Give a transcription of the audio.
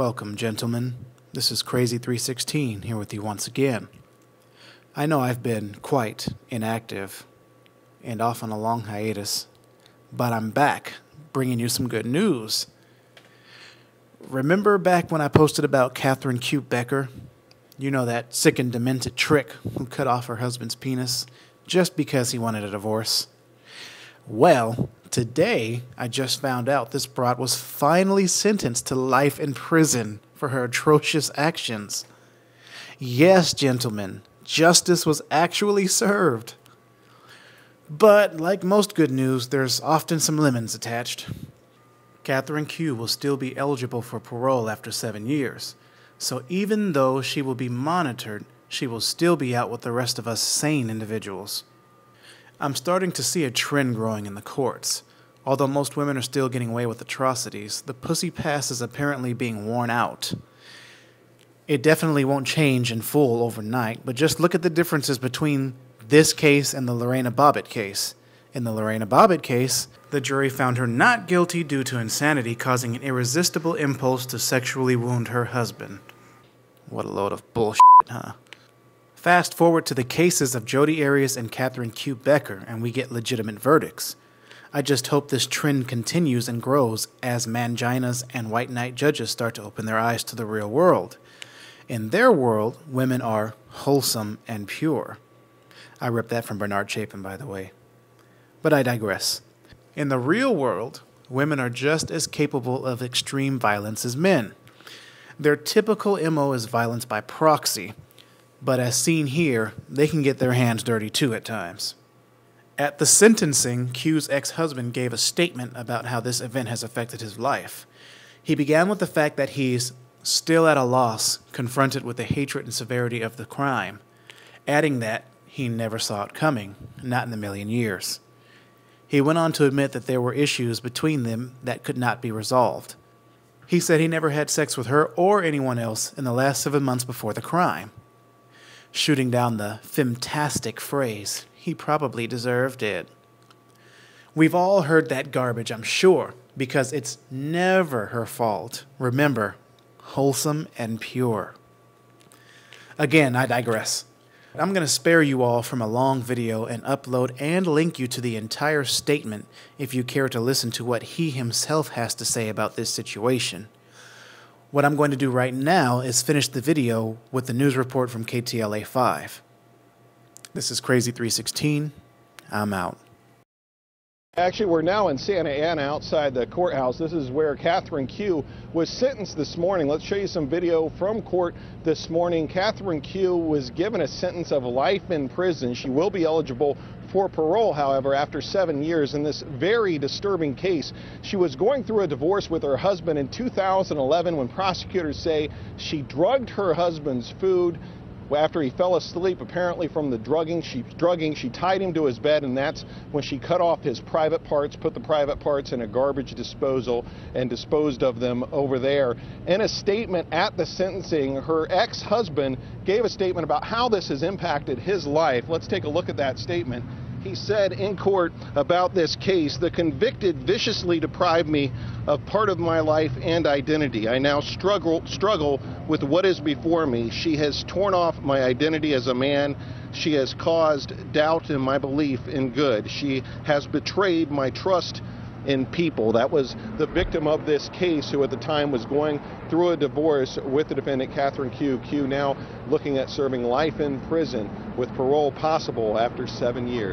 Welcome, gentlemen. This is Crazy 316 here with you once again. I know I've been quite inactive and off on a long hiatus, but I'm back bringing you some good news. Remember back when I posted about Kieu Becker? You know, that sick and demented trick who cut off her husband's penis just because he wanted a divorce? Well, today I just found out this broad was finally sentenced to life in prison for her atrocious actions. Yes, gentlemen, justice was actually served. But like most good news, there's often some lemons attached. Kieu will still be eligible for parole after 7 years. So even though she will be monitored, she will still be out with the rest of us sane individuals. I'm starting to see a trend growing in the courts. Although most women are still getting away with atrocities, the pussy pass is apparently being worn out. It definitely won't change in full overnight, but just look at the differences between this case and the Lorena Bobbitt case. In the Lorena Bobbitt case, the jury found her not guilty due to insanity causing an irresistible impulse to sexually wound her husband. What a load of bullshit, huh? Fast forward to the cases of Jodi Arias and Kieu Becker, and we get legitimate verdicts. I just hope this trend continues and grows as manginas and white knight judges start to open their eyes to the real world. In their world, women are wholesome and pure. I ripped that from Bernard Chapin, by the way. But I digress. In the real world, women are just as capable of extreme violence as men. Their typical MO is violence by proxy, but as seen here, they can get their hands dirty too at times. At the sentencing, Kieu's ex-husband gave a statement about how this event has affected his life. He began with the fact that he's still at a loss, confronted with the hatred and severity of the crime, adding that he never saw it coming, not in a million years. He went on to admit that there were issues between them that could not be resolved. He said he never had sex with her or anyone else in the last 7 months before the crime. Shooting down the femtastic phrase, he probably deserved it. We've all heard that garbage, I'm sure, because it's never her fault. Remember, wholesome and pure. Again, I digress. I'm going to spare you all from a long video and upload and link you to the entire statement if you care to listen to what he himself has to say about this situation. What I'm going to do right now is finish the video with the news report from KTLA 5. This is Crazy 316. I'm out. Actually, we're now in Santa Ana outside the courthouse. This is where Kieu was sentenced this morning. Let's show you some video from court this morning. Kieu was given a sentence of life in prison. She will be eligible for parole, however, after 7 years in this very disturbing case. She was going through a divorce with her husband in 2011 when prosecutors say she drugged her husband's food. After he fell asleep, apparently from the drugging, she tied him to his bed, and that's when she cut off his private parts, put the private parts in a garbage disposal, and disposed of them over there. In a statement at the sentencing, her ex-husband gave a statement about how this has impacted his life. Let's take a look at that statement. He said in court about this case, "The convicted viciously deprived me of part of my life and identity. I now struggle with what is before me. She has torn off my identity as a man. She has caused doubt in my belief in good. She has betrayed my trust in people." That was the victim of this case, who at the time was going through a divorce with the defendant, Kieu. Kieu now looking at serving life in prison with parole possible after 7 years.